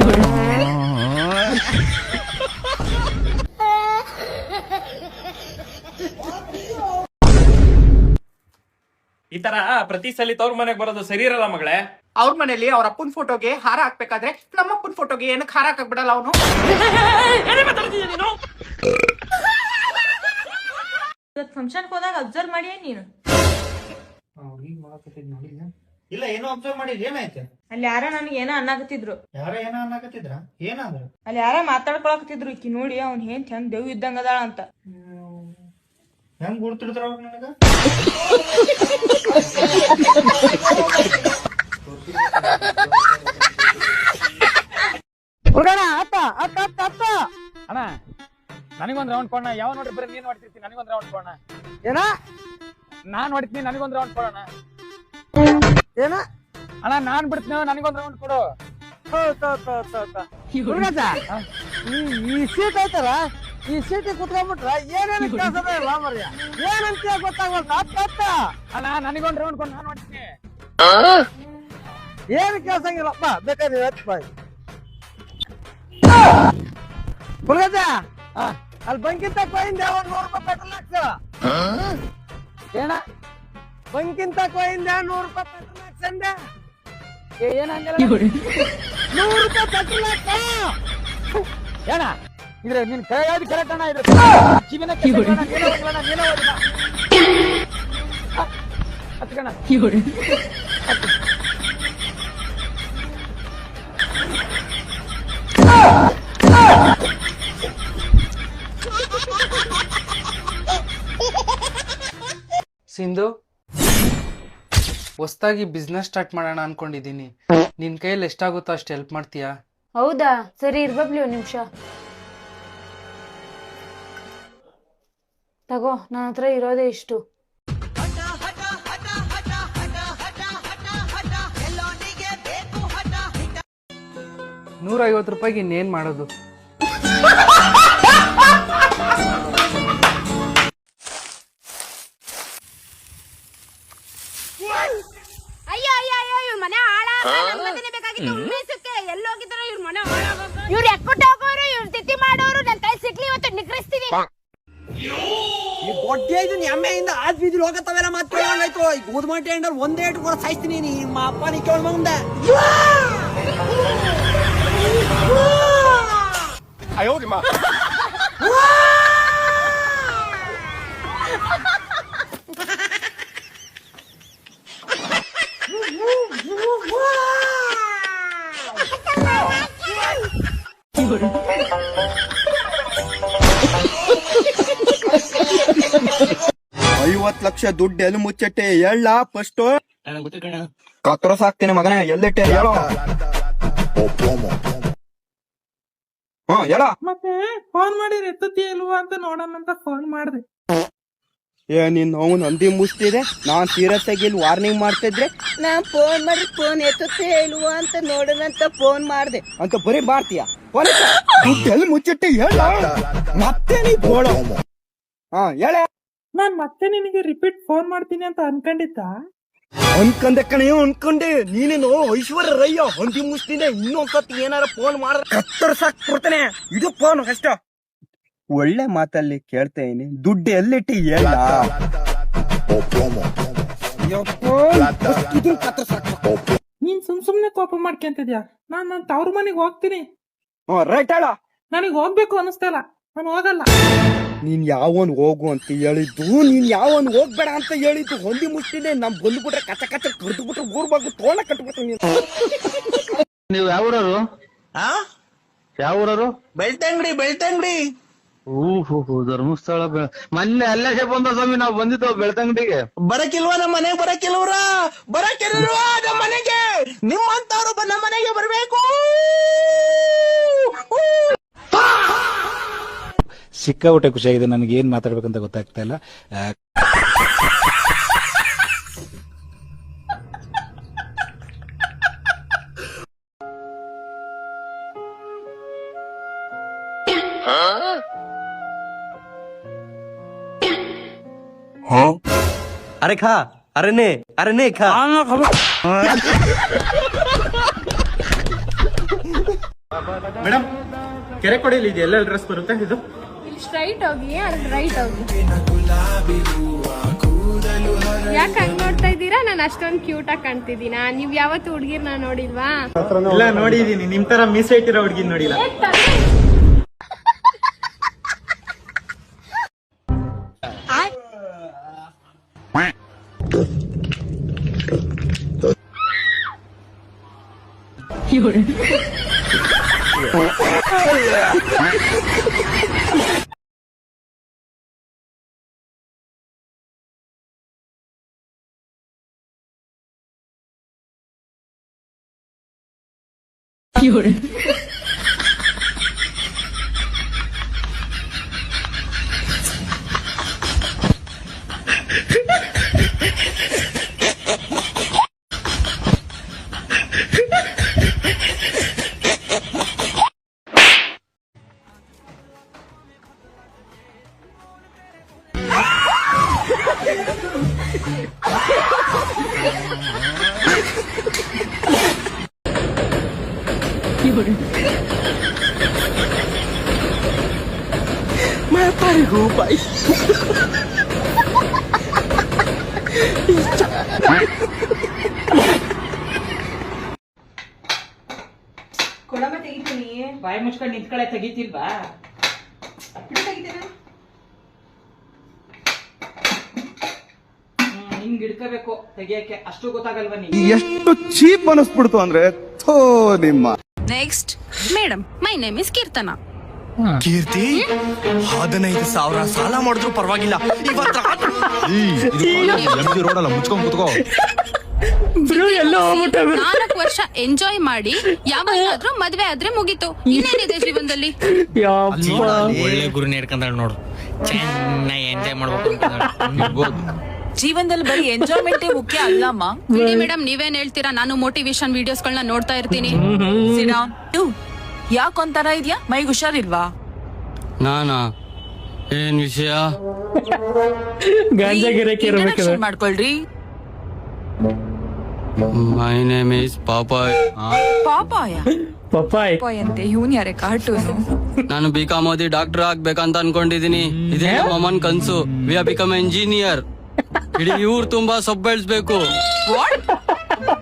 ಈ ತರ ಪ್ರತಿ ಸಲ ತವ್ರ ಮನೆಗ್ ಬರೋದು ಸರಿ ಇರಲ್ಲ ಮಗಳೇ. ಅವ್ರ ಮನೇಲಿ ಅವ್ರ ಅಪ್ಪನ ಫೋಟೋಗೆ ಹಾರ ಹಾಕ್ಬೇಕಾದ್ರೆ ನಮ್ಮಪ್ಪನ ಫೋಟೋಗೆ ಏನಕ್ಕೆ ಹಾರ ಹಾಕಕ್ ಬಿಡಲ್ಲ ಅವನು? ಫಂಕ್ಷನ್ ಹೋದಾಗ ಅಬ್ಸರ್ವ್ ಮಾಡಿ ನೀನು. ಇಲ್ಲ ಏನೋ ಅಬ್ಸರ್ವ್ ಮಾಡಿ ಏನಾಯ್ತು ಅಲ್ಲಿ ಯಾರ ನನಗೆ ಏನೋ ಅನ್ನಕತ್ತಿದ್ರು. ಯಾರ ಏನೋ ಅನ್ನಕತ್ತಿದ್ರ? ಏನಾದ್ರು ಅಲ್ಲಿ ಯಾರ ಮಾತಾಡ್ಕೊಳಕತ್ತಿದ್ರು. ಈಕಿ ನೋಡಿ ಅವ್ನ್ ಏನ್ ಚಂದ ದೇವ್ ಇದ್ದಂಗ ಅದಾಳ ಅಂತ. ಹೆಂಗ್ ಗುರ್ತಿಡ್ತಾರ ಅವ್ರು ನನಗ? ಅಣ್ಣ ನನಗೊಂದ್ ರೌಂಡ್ ಕೊಡೋಣ. ಯಾವ ನೋಡ್ರಿ ಬರೀ ನೀನ್ ಹೊಡ್ತಿರ್ತೀನಿ, ನನಗೊಂದ್ ರೌಂಡ್ ಕೊಡೋಣ. ಏನ ನಾನ್ ಹೊಡಿತೀನಿ, ನನಗೊಂದ್ ರೌಂಡ್ ಕೊಡೋಣ. ಏನ ಅಣ್ಣ ನಾನ್ ಬಿಡ್ತೀನಿ, ನನಗೊಂದ್ ರೌಂಡ್ ಕೊಡು. ಈ ಸೀಟ್ ಐತಲ್ಲ, ಈ ಸೀಟ್ ಕುತ್ಕೊಂಡ್ಬಿಟ್ರ ಏನೇನು ಕೆಲಸ ಇಲ್ಲ ಮರ್ಯ, ಏನಂತ ಗೊತ್ತಾಗಲ್ಲ. ಅಣ್ಣ ನನಗೊಂದ್ ರೌಂಡ್ ಕೊಡು, ನಾನ್ ಹೊಡಿತೀನಿ. ಏನು ಕೆಲಸ ಆಗಿಲ್ಲಪ್ಪ, ಬೇಕಾದ್ರೆ ಬಾಯ್ ಹುಡುಗದ ಅಲ್ಲಿ ಬಂಕಿಂತ ಕೊಯಿಂದ ಒಂದ್ 100 ರೂಪಾಯಿ ಪೆಟ್ರೋಲ್ ಹಾಕ್ಸ. ಏನ ಬಂಕಿಂತ ಕೊಯಿಂದ 100 ರೂಪಾಯಿ ಪೆಟ್ರೋಲ್ ಹಾಕ್ಸಂದೆ. ಏನಂಗಿಲ್ಲ 100 ರೂಪಾಯಿ ಪೆಟ್ರೋಲ್ ಹಾಕ್ಸ. ಏನ ಇದ್ರೆ ನಿನ್ ಕೈ ಯಾವ್ದು ಕರೆಕ್ಟ್ ಅಣ್ಣ? ಇದ್ರೆ ಕಿವಿನ ನೀನೇ ಹತ್ಕಣ. ಸಿಂಧು, ಹೊಸ್ದಾಗಿ ಬಿಸ್ನೆಸ್ ಸ್ಟಾರ್ಟ್ ಮಾಡೋಣ ಅನ್ಕೊಂಡಿದೀನಿ. ನಿನ್ ಕೈಯಲ್ಲಿ ಎಷ್ಟಾಗುತ್ತೋ ಅಷ್ಟು ಹೆಲ್ಪ್ ಮಾಡ್ತೀಯಾ? ಹೌದಾ, ಸರಿ ಇರ್ಬಬ್ಲಿ ಒಂದ್ ನಿಮಿಷ. ತಗೋ, ನನ್ನ ಹತ್ರ ಇರೋದೇ ಇಷ್ಟು. 150 ರೂಪಾಯಿಗೆ ಇನ್ನೇನ್ ಮಾಡೋದು? ಇವ್ರು ಎಕ್ಕೊಟ್ಟು ಹೋಗೋರು, ಇವ್ರು ತಿಥಿ ಮಾಡೋರು, ನನ್ನ ಕೈ ಸಿಕ್ಲಿ ಇವತ್ತು ನಿಗ್ರಹಿಸ್ತೀನಿ. ಈ ಬೊಡ್ಡೆ ಇದು ಎಮ್ಮೆಯಿಂದ ಆದ್ ಬೀದಿ ಹೋಗತ್ತವೆಲ್ಲ ಮತ್ತೆ ಆಯ್ತು. ಈ ಗೋಧುಮಟ್ಟೆ ಅಂಡರ್ ಒಂದೇ ಇಟ್ಟು ಕೂಡ ಸಾಯಿಸ್ತೀನಿ. ನಿಮ್ಮ ಅಪ್ಪ ನೀ ಕೇಳ ಮುಂದೆ $50 ಲಕ್ಷ ದುಡ್ಡು ಎಲ್ಲಿ ಮುಚ್ಚಟ್ಟೆ ಹೇಳ ಫಸ್ಟ್. ಕತ್ರೋಸ್ ಹಾಕ್ತೀನಿ ಮಗನೇ, ಎಲ್ಲಿಟ್ಟೆ ಹೇಳೋ. ಹೇಳ. ಮತ್ತೆ ಫೋನ್ ಮಾಡಿದ್ರೆ ಎತ್ತತಿ ಇಲ್ವಾ ಅಂತ ನೋಡೋಣ ಅಂತ ಫೋನ್ ಮಾಡಿದೆ. ನೀನ್ ಅವನ್ ಹಂದಿ ಮುಸ್ತಿದೆ, ನಾನ್ ಸೀರಿಯಸ್ ಆಗಿ ಇಲ್ಲಿ ವಾರ್ನಿಂಗ್ ಮಾಡ್ತಿದ್ರೆ ನಾನ್ ಫೋನ್ ಮಾಡಿ ಫೋನ್ ಎತ್ತುತ್ತೆ ಇಲ್ವಾ ಅಂತ ನೋಡೋಣಂತ ಫೋನ್ ಮಾಡ್ದೆ ಅಂತ ಬರೀ ಮಾಡ್ತೀಯ. ದುಡ್ಡು ಎಲ್ಲಿ ಮುಚ್ಚಟ್ಟೆ ಹೇಳ. ಮತ್ತೆ ನೀ ಬೋಳ. ಹೇಳ. ನಾನ್ ಮತ್ತೆ ನಿನಗೆ ರಿಪೀಟ್ ಫೋನ್ ಮಾಡ್ತೀನಿ ಅಂತ ಅನ್ಕೊಂಡಿದ್ದ. ಅನ್ಕಂದೆ ಕಣೆ, ಅನ್ಕೊಂಡೆ. ನೀನೇನು ಐಶ್ವರ್ಯ ರಯ್ಯ ಹಂದಿ ಮುಸ್ತಿದೆ. ಇನ್ನೊಂದ್ಸತಿ ಏನಾರ ಫೋನ್ ಮಾಡಿದ್ರೆ ಕತ್ತರ್ಸಾಕ್ ಕೊಡ್ತಾನೆ. ಇದು ಫೋನ್ ಕಷ್ಟ. ಒಳ್ಳೆ ಮಾತಲ್ಲಿ ಕೇಳ್ತಾ ಇದೀನಿ, ದುಡ್ಡು ಎಲ್ಲಿಟ್ಟಿ ಹೇಳ. ನೀನ್ ಸುಮ್ನೆ ಕೋಪ ಮಾಡ್ಕೊಂತಿದ್ಯಾ? ನಾನ್ ನನ್ ತವ್ರ ಮನೆಗ್ ಹೋಗ್ತೀನಿ. ರೈಟ್ ಹೇಳ. ನನಗ್ ಹೋಗ್ಬೇಕು ಅನಿಸ್ತಾ ಇಲ್ಲ, ನಾನು ಹೋಗಲ್ಲ. ನೀನ್ ಯಾವನ್ ಹೋಗು ಅಂತ ಹೇಳಿದ್ದು, ನೀನ್ ಯಾವನ್ ಹೋಗ್ಬೇಡ ಅಂತ ಹೇಳಿದ್ದು. ಹೊಂದಿ ಮುಷ್ಟಿದೆ. ನಮ್ ಬಂದ್ಬಿಟ್ರೆ ಕಚ್ಚ ಕಚ್ಚ ಕಡ್ದು ಬಿಟ್ರೆ ಊರ್ಬಾಗು ತೋಳ ಕಟ್ಬಿಟ್ರೆ. ನೀವು ಯಾವ ಊರವರು? ಯಾವ ಊರವರು? ಬೆಳ್ತಂಗಡಿ. ಓಹೋ, ಧರ್ಮಸ್ಥಳ. ಮೊನ್ನೆ ಅಲ್ಲೇ ಬಂದ ಸ್ವಾಮಿ, ನಾವು ಬಂದಿದ್ದೋ ಬೆಳ್ತಂಗಡಿಗೆ. ಬರಕಿಲ್ವಾ ನಮ್ಮ ಮನೆಗೆ? ಬರಕಿಲ್ವ್ರ? ಬರಕಿಲ್ವಾ ನಮ್ಮ ಮನೆಗೆ? ನಿಮ್ಮಂತವ್ರು ನಮ್ಮ ಮನೆಗೆ ಬರ್ಬೇಕು. ಸಿಕ್ಕಾಪಟ್ಟೆ ಖುಷಿಯಾಗಿದೆ. ನನಗೆ ಏನ್ ಮಾತಾಡ್ಬೇಕಂತ ಗೊತ್ತಾಗ್ತಾ ಇಲ್ಲ. अरे खा, अरे नहीं खा. ಮೇಡಮ್ ಕೆರೆಕೊಡಿಲಿ ಇದೆ ಎಲ್ಲ ಡ್ರೆಸ್ ಬರುತ್ತೆ ಇದು ಇಲ್ಲಿ ಸ್ಟ್ರೈಟ್ ಹೋಗಿ ಅಲ್ಲಿ ರೈಟ್ ಹೋಗಿ. ಯಾಕೆ ಹಂಗ್ ನೋಡ್ತಾ ಇದ್ದೀರಾ? ನಾನು ಅಷ್ಟೊಂದು ಕ್ಯೂಟ್ ಆಗಿ ಕಾಣ್ತಿದ್ದೀನಾ? ನೀವ್ ಯಾವತ್ತು ಹುಡ್ಗಿರ್ನ ನೋಡಿಲ್ವಾ? ಇಲ್ಲ ನೋಡಿದೀನಿ, ನಿಮ್ ತರ ಮೀಸೆ ಇಟ್ಟಿರೋ ಹುಡ್ಗಿ ನೋಡಿಲ್ಲ. ಕೊಡಮ್ಮ ತೆಗಿತೀನಿ. ಬಾಯಿ ಮುಚ್ಕೊಂಡು ನಿಂತ್ಕಳೆ ತೆಗಿತಿಲ್ವಾ? ಹಿಂಗ್ ಹಿಡ್ಕೋಬೇಕು ತೆಗಿಯಕ್ಕೆ, ಅಷ್ಟು ಗೊತ್ತಾಗಲ್ವಾ ನೀ? ಎಷ್ಟು ಚೀಪ್ ಅನಿಸ್ಬಿಡ್ತು ಅಂದ್ರೆ ಥೋ ನಿಮ್ಮ. Next madam, my name is Keerthana. Keerthi 15,000 ಸಾಲ ಮಾಡಿದ್ರು ಪರವಾಗಿಲ್ಲ, ಇವತ್ತು ರೋಡಲ್ಲ ಮುಚ್ಕೊಂಡ್ ಕುತ್ಕೋ. 4 ವರ್ಷ ಎಂಜಾಯ್ ಮಾಡಿ ಯಾವಾಗಾದ್ರೂ ಮದ್ವೆ ಆದ್ರೆ ಮುಗೀತು. ಇನ್ನೇನಿದೆ ಜೀವನದಲ್ಲಿ? ಒಳ್ಳೆ ಗುರು ನೀಡ್ಕೊಂಡಾಳ ನೋಡು, ಚೆನ್ನಾಗಿ ಎಂಜಾಯ್ ಮಾಡ್ಬೇಕು. ಜೀವನದಲ್ಲಿ ಬರೀ ಎಂಜಾಯ್ಮೆಂಟೇ ಮುಖ್ಯ ಅಲ್ಲಮ್ಮ. ಬಿಡಿ ಮೇಡಮ್, ನೀವೇನ್ ಹೇಳ್ತೀರಾ? ನಾನು ಮೋಟಿವೇಶನ್ ವಿಡಿಯೋಸ್ಗಳನ್ನ ನೋಡ್ತಾ ಇರ್ತೀನಿ. ಯಾಕೊಂತರ ಇದ್ಯಾ? ಮೈಗೆ ಹುಷಾರಿಲ್ವಾ? ನಾನಾ ಏನ್ ವಿಷಯ? Introduction ಮಾಡ್ಕೊಳ್ರಿ. ಮೈ ನೇಮ್ ಇಸ್ ಪಾಪಾಯ್. ಪಾಪಾಯ್ ಅಂತೆ ಇವನ್ ಯಾರೇ ಕಾರ್ಟೂನು? ನಾನು ಬಿಕಾಮ್ ಓದಿ ಡಾಕ್ಟರ್ ಆಗ್ಬೇಕಂತ ಅನ್ಕೊಂಡಿದೀನಿ. ಇದೇ ನಮ್ಮ ಅಮ್ಮನ್ ಕನ್ಸು. We are become engineer. ಇಡೀ ಇವ್ರು ತುಂಬಾ ಸೊಪ್ಪು ಬೆಳೆಸ್ಬೇಕು.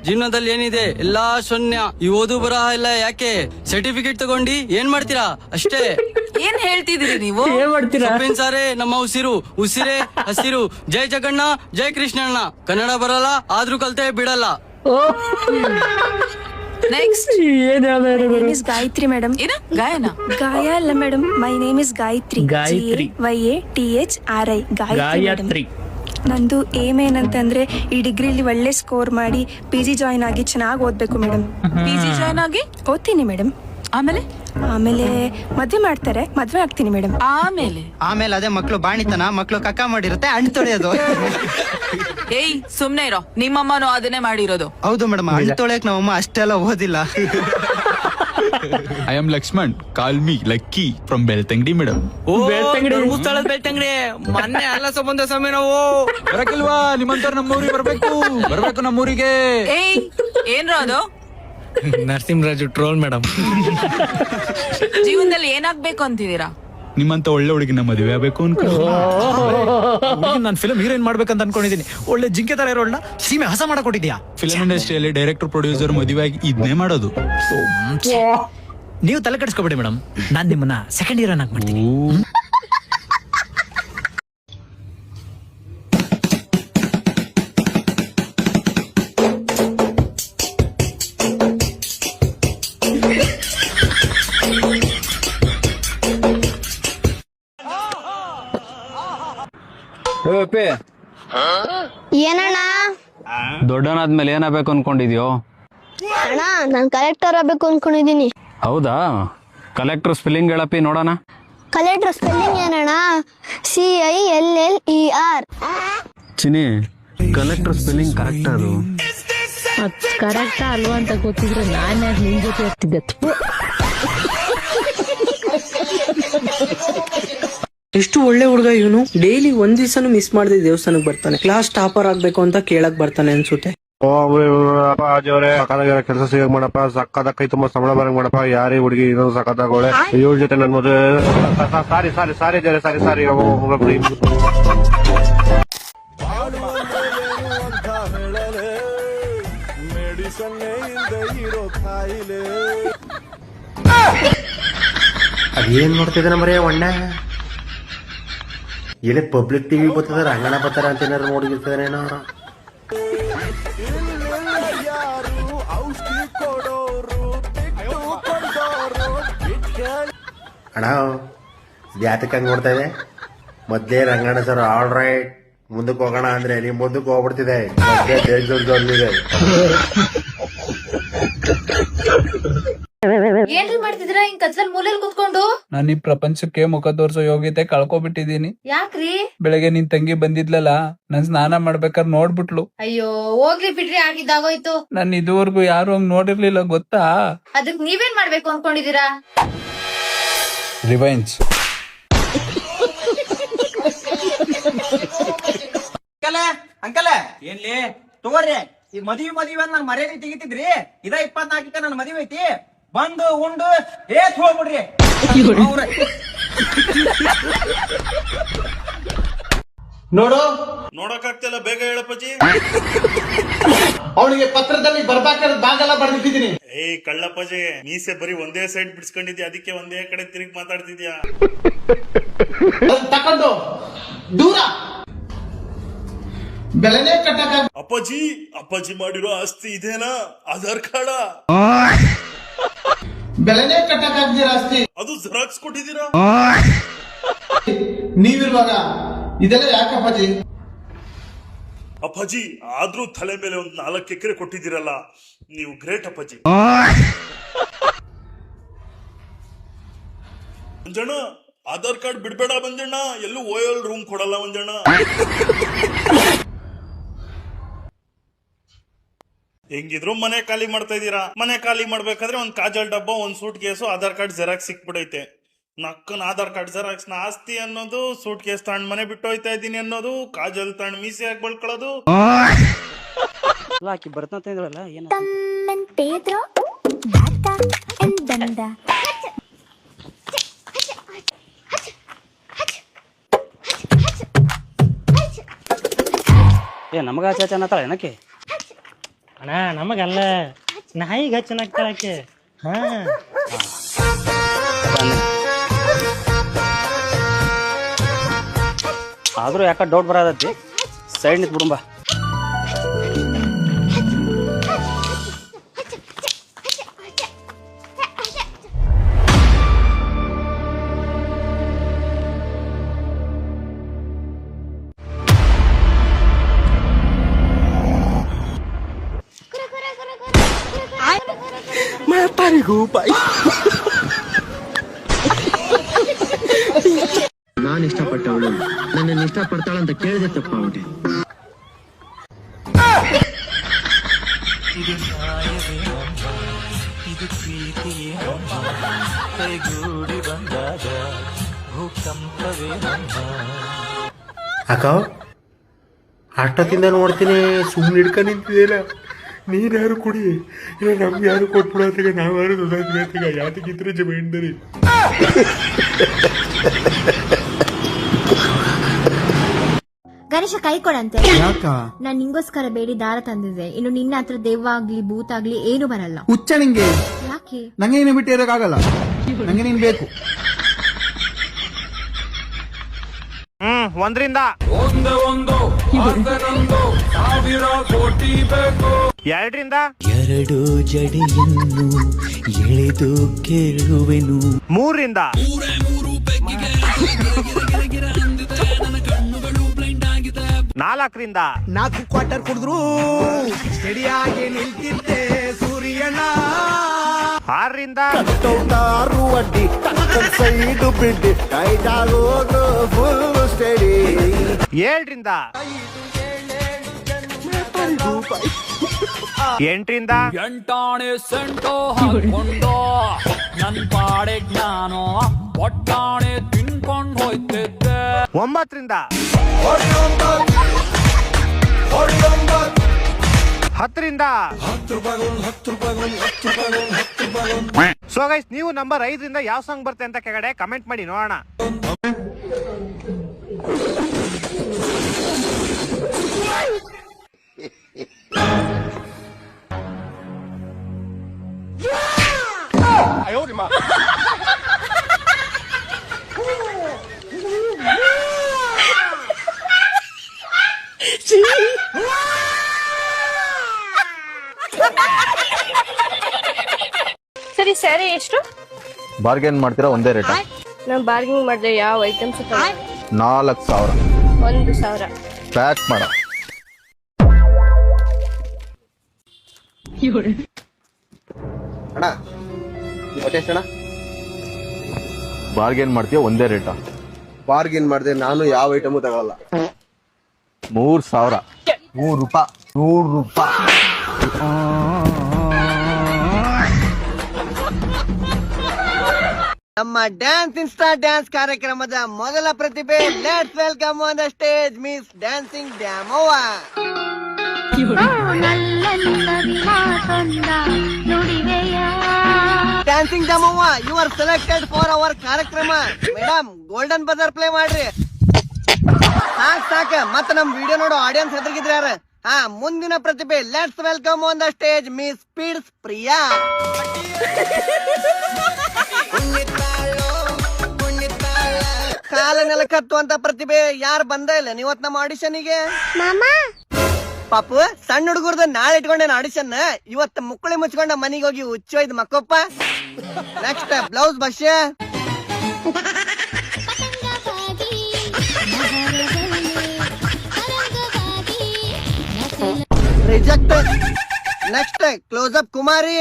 ಜೀವನದಲ್ಲಿ ಏನಿದೆ ಎಲ್ಲಾ ಶೂನ್ಯ. ಈ ಓದು ಬರಹ ಎಲ್ಲ ಯಾಕೆ? ಸರ್ಟಿಫಿಕೇಟ್ ತಗೊಂಡಿ ಏನ್ ಮಾಡ್ತೀರಾ ಅಷ್ಟೇ. ಏನ್ ಹೇಳ್ತಿದ್ದೀರಿ ನೀವು? ಸೊಪ್ಪಿನ ಸಾರೆ ನಮ್ಮ ಉಸಿರು, ಉಸಿರೇ ಹಸಿರು. ಜೈ ಜಗಣ್ಣ, ಜೈ ಕೃಷ್ಣಣ್ಣ. ಕನ್ನಡ ಬರಲ್ಲ ಆದ್ರೂ ಕಲ್ತೆ ಬಿಡಲ್ಲ. Next is Gayatri madam. ಏನ ಗಾಯನ? ಗಾಯ ಅಲ್ಲ madam, my name is Gayatri. GAYATHRI Gayatri. ನಂದು ಏಮ್ ಏನಂತಂದ್ರೆ ಈ ಡಿಗ್ರಿಲಿ ಒಳ್ಳೆ ಸ್ಕೋರ್ ಮಾಡಿ PG ಜಾಯಿನ್ ಆಗಿ ಚೆನ್ನಾಗಿ ಓದ್ಬೇಕು ಮೇಡಮ್. PG ಜಾಯಿನ್ ಆಗಿ ಓದ್ತೀನಿ ಮೇಡಮ್. ಆಮೇಲೆ ಮದ್ವೆ ಮಾಡ್ತಾರೆ, ಮದ್ವೆ ಆಗ್ತೀನಿ ಮೇಡಮ್. ಆಮೇಲೆ ಅದೇ ಮಕ್ಳು ಬಾಣಿತನ, ಮಕ್ಳು ಕಕ್ಕ ಮಾಡಿರುತ್ತೆ, ಹಣ್ಣು ತೊಳೆಯೋದು. ಏಯ್ ಸುಮ್ನೆ ಇರೋ, ನಿಮ್ಮಮ್ಮನೂ ಅದನ್ನೇ ಮಾಡಿರೋದು. ಹೌದು ಮೇಡಮ್, ಹಣ್ಣು ತೊಳೆಯಕ್ ನಮ್ಮಮ್ಮ ಅಷ್ಟೆಲ್ಲ ಓದಿಲ್ಲ. I am Lakshman, call me lucky from Belthangady madam. ಸ್ಥಳದ ಬೆಳ್ತಂಗಡಿ. ಮೊನ್ನೆ ಅಲ್ಲ ಸಂಬಂಧ ಸಮಯ ನಾವು ಬರಕಿಲ್ವಾ? ನಿಮ್ಮಂತವ್ರು ನಮ್ಮೂರಿಗೆ ಬರ್ಬೇಕು ನಮ್ಮೂರಿಗೆ. ಏಯ್ ಏನ್ರ ಅದು? Narasimharaju troll madam. ಜೀವನದಲ್ಲಿ ಏನಾಗ್ಬೇಕು ಅಂತಿದ್ದೀರಾ? ನಿಮ್ಮಂತ ಒಳ್ಳೆ ಹುಡುಗಿನ ಮದುವೆ ಆಗ್ಬೇಕು ಅನ್ಕೊಂಡು ನಾನು ಫಿಲ್ಮ್ ಹೀರೋಯಿನ್ ಮಾಡ್ಬೇಕಂತ ಅನ್ಕೊಂಡಿದ್ದೀನಿ. ಒಳ್ಳೆ ಜಿಂಕೆ ತರ ಇರೋಳ್ನ ಸೀಮೆ ಹಸ ಮಾಡಕೊಟ್ಟಿದ್ಯಾ? ಫಿಲ್ಮ್ ಇಂಡಸ್ಟ್ರಿಯಲ್ಲಿ ಡೈರೆಕ್ಟರ್ ಪ್ರೊಡ್ಯೂಸರ್ ಮದುವೆ ಆಗಿ ಇದನ್ನೇ ಮಾಡೋದು. ನೀವು ತಲೆ ಕೆಡಿಸ್ಕೊಬೇಡಿ ಮೇಡಮ್, ನಾನ್ ನಿಮ್ಮನ್ನ ಸೆಕೆಂಡ್ ಹೀರೋಯಿನ್ ಆಗಿ ಮಾಡ್ತೀನಿ. ಏನಣ್ಣ? ದೊಡ್ಡನಾದ್ಮೇಲೆ ಏನಾಗಬೇಕು ಅನ್ಕೊಂಡಿದ್ಯೋ? ಅಣ್ಣ ನಾನ್ ಕಲೆಕ್ಟರ್ ಆಗ್ಬೇಕು ಅನ್ಕೊಂಡಿದೀನಿ. ಹೌದಾ? ಕಲೆಕ್ಟರ್ ಸ್ಪೆಲ್ಲಿಂಗ್ ಹೇಳಪ್ಪಿ ನೋಡೋಣ. ಕಲೆಕ್ಟರ್ ಸ್ಪೆಲ್ಲಿಂಗ್ ಏನಣ್ಣ? CILLER. Chini, collector spelling correct ಅದು? ಕರೆಕ್ಟಾ ಅಲ್ವಾ ಅಂತ ಗೊತ್ತಿದ್ರೆ ನಾನು ನಿನ್ ಜೊತೆ ಇರ್ತಿದ್ದೆ. ಎಷ್ಟು ಒಳ್ಳೆ ಹುಡುಗ ಇವನು. ಡೈಲಿ ಒಂದ್ ದಿವಸನು ಮಿಸ್ ಮಾಡದೆ ದೇವಸ್ಥಾನಕ್ಕೆ ಬರ್ತಾನೆ. ಕ್ಲಾಸ್ ಟಾಪರ್ ಆಗ್ಬೇಕು ಅಂತ ಕೇಳಕ್ ಬರ್ತಾನೆ ಅನ್ಸುತ್ತೆ. ಕೆಲಸ ಸಿಗ ಮಾಡಪ್ಪ, ಸಕ್ಕದ ಕೈ ತುಂಬಾ ಸಂಬಳ ಬರಂಗ್ ಮಾಡಪ್ಪ. ಯಾರೇ ಹುಡುಗಿ ಇನ್ನೊಂದು ಸಕ್ಕತ್ತಾಗೋಳೆ, ಇವ್ರ ಜೊತೆ ನನ್ ಮದುವೆ. ಸಾರಿ ಹೋಗ್ಬಿಡಿ. ಅದೇನ್ ನೋಡ್ತಿದ್ದಾನ ಮರೇ ಅಣ್ಣ? ಎಲ್ಲಿ ಪಬ್ಲಿಕ್ ಟಿವಿ ಬರ್ತದ, ರಂಗಣ ಬರ್ತಾರ ಅಂತ ಏನಾರು ನೋಡಿರ್ತಾರೇನೋ ಅವ್ರ. ಅಣ್ಣ ಯಾತಕ್ಕೆ ಹಂಗ್ ನೋಡ್ತಾ ಇದೆ? ಮೊದ್ಲೇ ರಂಗಣ್ಣ ಸರ್ ಆಲ್ ರೈಟ್ ಮುಂದಕ್ಕೆ ಹೋಗೋಣ ಅಂದ್ರೆ ನೀವ್ ಮುಂದಕ್ಕೆ ಹೋಗ್ಬಿಡ್ತಿದೆ. ಏನ್ರಿ ಮಾಡ್ತಿದ್ರ ಹಿಂಗ್ ಕತ್ಲಲ್ ಮೂಲೆಲ್ ಕುತ್ಕೊಂಡು? ನಾನು ಈ ಪ್ರಪಂಚಕ್ಕೆ ಮುಖ ತೋರ್ಸೋ ಯೋಗ್ಯತೆ ಕಳ್ಕೊಬಿಟ್ಟಿದೀನಿ. ಯಾಕ್ರಿ? ಬೆಳಗ್ಗೆ ನಿನ್ ತಂಗಿ ಬಂದಿದ್ಲಲ್ಲ, ನನ್ ಸ್ನಾನ ಮಾಡ್ಬೇಕಾದ್ರೆ ನೋಡ್ಬಿಟ್ಲು. ಅಯ್ಯೋ ಹೋಗ್ಲಿ ಬಿಡ್ರಿ, ಆಗಿದ್ದಾಗೋಯ್ತು. ನನ್ ಇದುವರೆಗೂ ಯಾರು ಹಂಗ್ ನೋಡಿರ್ಲಿಲ್ಲ ಗೊತ್ತಾ? ಅದಕ್ ನೀವೇನ್ ಮಾಡ್ಬೇಕು ಅನ್ಕೊಂಡಿದೀರಾ? ರಿವೆಂಜ್. ಅಂಕಲ್ ಏನ್ಲಿ ತಗೋರಿ, ಈ ಮದ್ವಿ ನಾನ್ ಮರ್ಯಾದೆ ತೆಗಿತಿದ್ರಿ. ಇದ 24ಕ್ಕೆ ನನ್ ಮದ್ವಿ ಐತಿ. ಬಂದು ಉಂಡು ಏತ್ ಹೋಗ್ಬಿಡ್ರಿ. ನೋಡಕ್ಕಾಗ್ತಿಲ್ಲ, ಬೇಗ ಹೇಳಪ್ಪಜಿ. ಅವನಿಗೆ ಪತ್ರದಲ್ಲಿ ಬರ್ಬೇಕಾದ್ರೆ ಬಾಗಲ್ಲ ಬರ್ದಿಟ್ಟಿದೀನಿ. ಏಯ್ ಕಳ್ಳಪ್ಪಜಿ, ಮೀಸೆ ಬರೀ ಒಂದೇ ಸೈಡ್ ಬಿಡ್ಸ್ಕೊಂಡಿದ್ಯಾ, ಅದಕ್ಕೆ ಒಂದೇ ಕಡೆ ತಿರುಗಿ ಮಾತಾಡ್ತಿದ್ಯಾ. ತಕೊಂಡು ದೂರ ಬೆಲೆನೇ ಕಟ್ಟಕ. ಅಪ್ಪಾಜಿ ಮಾಡಿರೋ ಆಸ್ತಿ ಇದೇನಾ? ಆಧಾರ್ ಕಾರ್ಡ ಬೆಲೆನೇ ಕಟ್ಟಕ್ಕಾಗ್ದಿರ ಆಸ್ತಿ ಅದು ಜೆರಾಕ್ಸ್ ಕೊಟ್ಟಿದ್ದೀರಾ? ನೀವಿರುವಾಗ ಇದೆಲ್ಲ ಯಾಕಪ್ಪಾಜಿ? ಅಪ್ಪಾಜಿ ಆದ್ರೂ ತಲೆ ಮೇಲೆ ಒಂದ್ 4 ಎಕರೆ ಕೊಟ್ಟಿದ್ದೀರಲ್ಲ, ನೀವು ಗ್ರೇಟ್ ಅಪ್ಪಾಜಿ. ಮಂಜಣ್ಣ ಆಧಾರ್ ಕಾರ್ಡ್ ಬಿಡ್ಬೇಡ ಮಂಜಣ್ಣ, ಎಲ್ಲೂ ಓಯಲ್ ರೂಮ್ ಕೊಡಲ್ಲ ಮಂಜಣ್ಣ. ಹೆಂಗಿದ್ರು ಮನೆ ಖಾಲಿ ಮಾಡ್ತಾ ಇದೀರಾ. ಮನೆ ಖಾಲಿ ಮಾಡ್ಬೇಕಾದ್ರೆ ಒಂದ್ ಕಾಜಲ್ ಡಬ್ಬ, ಒಂದ್ suitcase, Aadhaar card xerox ಸಿಕ್ಬಿಡೈತೆ. ನಕ್ಕನ್ ಆಧಾರ್ ಕಾರ್ಡ್ ಜೆರಾಕ್ಸ್ ನ ಆಸ್ತಿ ಅನ್ನೋದು, ಸೂಟ್ ಕೇಸ್ ತಗೊಂಡ್ ಮನೆ ಬಿಟ್ಟು ಹೋಯ್ತಾ ಇದೀನಿ ಅನ್ನೋದು, ಕಾಜಲ್ ತಗೊಂಡ್ ಮೀಸೆ ಹಾಕಿ ಬಳ್ಕೊಳ್ಳೋದು. ನಮಗ ಚಾಚನತ್ತಾಳ ಏನಕ್ಕೆ? ಅಣ್ಣ ನಮಗಲ್ಲ, ನಾಯಿಗೆ ಹಚ್ಚನಾಗ್ತಾಳಕ್ಕೆ. ಹಾ ಆದ್ರೂ ಯಾಕ ಡೌಟ್ ಬರದತ್ತಿ, ಸೈಡ್ ನಿಂತ್ ಬಿಡುಂಬ. ನಾನು ಇಷ್ಟಪಟ್ಟವಳು ನನ್ನನ್ನು ಇಷ್ಟಪಡ್ತಾಳಂತ ಕೇಳಿದೆ ತಪ್ಪಾಗ್ಬಿಟ್ಟೆ. ಅಕ್ಕ ಅಷ್ಟೊತ್ತಿಂದ ನೋಡ್ತೀನಿ, ಸುಮ್ಮನೆ ಹಿಡ್ಕೊಂಡು ನಿಂತಿದ್ದೀರ. ನೀನ್ ಯಾರು ಕುಡಿ, ಇಲ್ಲ ನಮ್ಗೆ ಯಾರು ಕೊಟ್ಬಿಡೋದಾಗ ನಾವ್ಯಾರು ದೊಡ್ಡ ಯಾತಕ್ಕಿದ್ರೆ ಜಮೀನ್ದರಿ. ಗಣೇಶ ಕೈ ಕೊಡಂತೆ. ನಾನ್ ನಿಂಗೋಸ್ಕರ ಬೇಡಿ ದಾರ ತಂದಿದ್ದೆ. ಇನ್ನು ನಿನ್ನ ಹತ್ರ ದೆವ್ವ ಆಗ್ಲಿ ಭೂತ ಆಗ್ಲಿ ಏನು ಬರಲ್ಲ. ಹುಚ್ಚ ನಿಂಗೆ? ಯಾಕೆ? ನಂಗೆ ನೀನು ಬಿಟ್ಟು ಇರೋಕ್ಕಾಗಲ್ಲ, ನಂಗೆ ನೀನ್ ಬೇಕು. ಒಂದರಿಂದ 2ರಿಂದ 2 ಜಡಿಯನ್ನು ಎಳೆದು ಕೇಳುವೆನು. 3ರಿಂದ 4ರಿಂದ 4 ಕ್ವಾರ್ಟರ್ ಕುಡಿದ್ರು ಸರಿಯಾಗಿ ನಿಲ್ತಿದ್ದೆ ಸೂರ್ಯನ. 6ರಿಂದ 7ರಿಂದ 8ರಿಂದ 8 ಸೆಂಟೋ ಹಾಕೊಂಡು ನನ್ ಪಾಡೆ ಜ್ಞಾನ ಒಟ್ಟಾಣೆ ತಿನ್ಕೊಂಡ್ ಹೋಯ್ತಿದ್ದೆ. 9ರಿಂದ 10ರಿಂದ ಸೊ ಗೈಸ್, ನೀವು ನಂಬರ್ 5ರಿಂದ ಯಾವ ಸಾಂಗ್ ಬರುತ್ತೆ ಅಂತ ಕೆಳಗಡೆ ಕಮೆಂಟ್ ಮಾಡಿ ನೋಡೋಣ. ಸರಿ ಸ್ಯಾರಿ ಎಷ್ಟು? ಬಾರ್ಗೇನ್ ಮಾಡ್ತೀರಾ ಒಂದೇ ರೇಟ್? ನಾನು ಬಾರ್ಗಿಂಗ್ ಮಾಡಿದೆ. ಯಾವ ಐಟಮ್ಸ್? 4,000. 1,000. ಪ್ಯಾಕ್ ಮಾಡ. ಅಣ್ಣ ಬಾರ್ಗೇನ್ ಮಾಡ್ತೀಯ ಒಂದೇ ರೇಟ? ಬಾರ್ಗೇನ್ ಮಾಡಿದೆ ನಾನು ಯಾವ ಐಟಮು ತಗೊಳಲ್ಲ. 3,000. 100 ರೂಪಾಯಿ. 100 ರೂಪಾಯಿ. ನಮ್ಮ ಡ್ಯಾನ್ಸ್ ಇನ್ಸ್ಟಾ ಡ್ಯಾನ್ಸ್ ಕಾರ್ಯಕ್ರಮದ ಮೊದಲ ಪ್ರತಿಭೆ. Let's welcome on the stage miss dancing Damavva. Dancing Damavva, you are selected for our ಕಾರ್ಯಕ್ರಮ. ಮೇಡಮ್, ಗೋಲ್ಡನ್ ಬಜಾರ್ ಪ್ಲೇ ಮಾಡ್ರಿ. ಸಾಕ ಮತ್ತ ನಮ್ ವಿಡಿಯೋ ನೋಡೋ ಆಡಿಯನ್ಸ್ ಹೆದರ್ಗಿದ್ರೆ ಯಾರ? ಮುಂದಿನ ಪ್ರತಿಭೆ. Let's welcome on the stage miss speeds Priya. ಕಾಲ ನೆಲಕತ್ತುವಂತ ಪ್ರತಿಭೆ ಯಾರು ಬಂದ ಇಲ್ಲ ನೀವತ್ ನಮ್ಮ ಆಡಿಷನ್ಗೆ? ಪಾಪು, ಸಣ್ಣ ಹುಡುಗರ್ದ ನಾಳೆ ಇಟ್ಕೊಂಡೇನ ಆಡಿಷನ್. ಇವತ್ತು ಮುಕ್ಕಳಿ ಮುಚ್ಕೊಂಡ ಮನಿಗೆ ಹೋಗಿ ಹುಚ್ಚೋಯ್ದು ಮಕ್ಕಪ್ಪ. ನೆಕ್ಸ್ಟ್ ಬ್ಲೌಸ್ ಭಾಷ್ಯ. ರಿಜೆಕ್ಟ್. ನೆಕ್ಸ್ಟ್ ಕ್ಲೋಸ್ ಅಪ್ ಕುಮಾರಿ.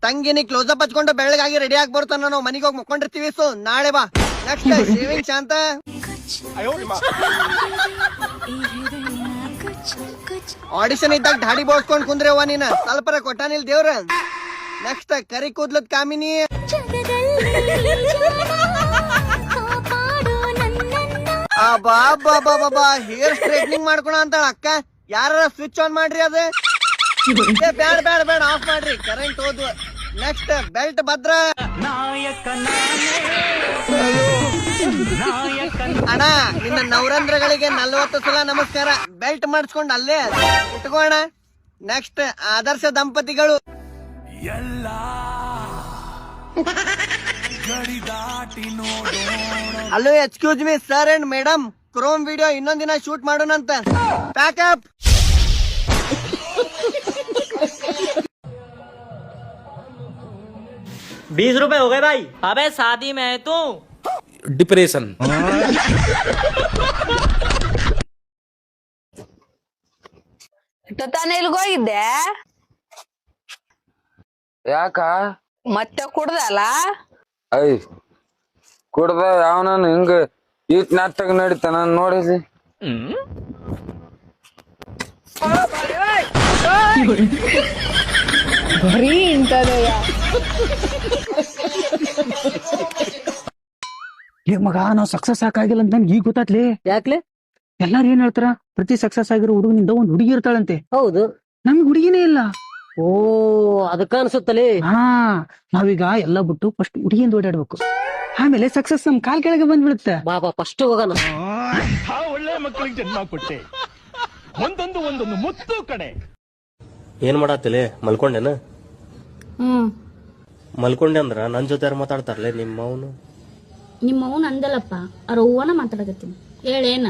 ತಂಗಿನಿ ಕ್ಲೋಸ್ ಅಪ್ ಹಚ್ಕೊಂಡು ಬೆಳಗಾಗಿ ರೆಡಿ ಆಗಿ ಬರ್ತಾನ. ನಾವು ಮನಿಗೆ ಹೋಗಿ ಮುಕ್ಕೊಂಡಿರ್ತೀವಿ. ಸೊ ನಾಳೆ ಬಾ. ನೆಕ್ಸ್ಟ್ ಶೇವಿಂಗ್ ಶಾಂತ. ಆಡಿಷನ್ ಇದ್ದಾಗ ದಾಡಿ ಬೋಳ್ಸ್ಕೊಂಡ್ ಕುಂದ್ರೆವ್ವ ನೀನ. ಸ್ವಲ್ಪರ ಕೊಟ್ಟಾನಿಲ್ ದೇವ್ರ. ನೆಕ್ಸ್ಟ್ ಕರಿ ಕೂದ್ಲದ್ ಕಾಮಿನಿ. ಬಾಬಾ ಹೇರ್ ಸ್ಟ್ರೈಟ್ನಿಂಗ್ ಮಾಡ್ಕೊಳ ಅಂತ ಅಕ್ಕ. ಯಾರ ಸ್ವಿಚ್ ಆನ್ ಮಾಡ್ರಿ ಅದ. ಬ್ಯಾಡ ಬ್ಯಾಡ ಬ್ಯಾಡ, ಆಫ್ ಮಾಡ್ರಿ, ಕರೆಂಟ್ ಹೋದ್ವು. ನೆಕ್ಸ್ಟ್ ಬೆಲ್ಟ್ ಭದ್ರ. ಅಣ್ಣ, ನಿನ್ನ ನವರಂದ್ರಗಳಿಗೆ 40 ಸಲ ನಮಸ್ಕಾರ. ಬೆಲ್ಟ್ ಮಾಡಿಸ್ಕೊಂಡ್ ಅಲ್ಲೇ ಇಟ್ಕೋಣ. ನೆಕ್ಸ್ಟ್ ಆದರ್ಶ ದಂಪತಿಗಳು. Hello, excuse me sir and madam, ಕ್ರೋಮ್ ವಿಡಿಯೋ ಇನ್ನೊಂದಿನ ಶೂಟ್ ಮಾಡೋಣಂತ. ಪ್ಯಾಕಪ್. ₹20 हो गए भाई. अबे शादी में है तू. ಡಿಪ್ರೆಷನ್. ತಾನೇ ಇಲ್ಗೋಗಿದ್ದೆ? ಯಾಕ? ಮತ್ತೆ ಕುಡ್ದಲ್ಲ? ಐ ಕುಡ್ದ ಯಾವನ ಹಿಂಗ ಈಟ್ ನಾಟಕ ನಡೀತಾನ ನೋಡಿಸಿ. ಬರೀ ಇಂತದಯ್ಯ. ಮಗ, ನಾವ್ ಸಕ್ಸಸ್ ಆಕಾಗಿಲ್ಲ ಅಂತ ನನ್ಗೆ ಈಗ ಗೊತ್ತಾತ್ಲಿ. ಯಾಕ್ಲೆ? ಎಲ್ಲಾರು ಏನ್ ಹೇಳ್ತಾರ, ಪ್ರತಿ ಸಕ್ಸಸ್ ಆಗಿರೋ ಹುಡುಗನಿಂದ ಒಂದ್ ಹುಡುಗಿ ಇರ್ತಾಳಂತೆ. ಹೌದು, ನಮ್ಗೆ ಹುಡುಗಿನೇ ಇಲ್ಲ. ಓ ಅದಕ್ಕ ಅನ್ಸುತ್ತಲೇ. ನಾವೀಗ ಎಲ್ಲ ಬಿಟ್ಟು ಫಸ್ಟ್ ಹುಡುಗಿಯಿಂದ ಓಡಾಡ್ಬೇಕು. ಆಮೇಲೆ ಸಕ್ಸಸ್ ನಮ್ ಕಾಲ್ ಕೆಳಗೆ ಬಂದ್ಬಿಡುತ್ತೆ. ಬಾಬಾ ಫಸ್ಟ್ ಹೋಗೋಣ. ಒಳ್ಳೆ ಮಕ್ಕಳಿಗೆ ಜನ್ಮ ಕೊಟ್ಟೆ. ಒಂದೊಂದು ಮುತ್ತು ಕಡೆ. ಏನ್ ಮಾಡತ್ತಿಲೆ? ಮಲ್ಕೊಂಡೇನ? ಮಲ್ಕೊಂಡೆ ಅಂದ್ರ ನನ್ ಜೊತೆ ಯಾರು ಮಾತಾಡ್ತಾರಲ್ಲ? ನಿಮ್ಮ ಅವನು. ನಿಮ್ಮ ಅವನು ಅಂದಲ್ಲಪ್ಪ, ಅವ್ರ ಹೂವನ ಮಾತಾಡಕತ್ತೀನಿ. ಹೇಳೇನ?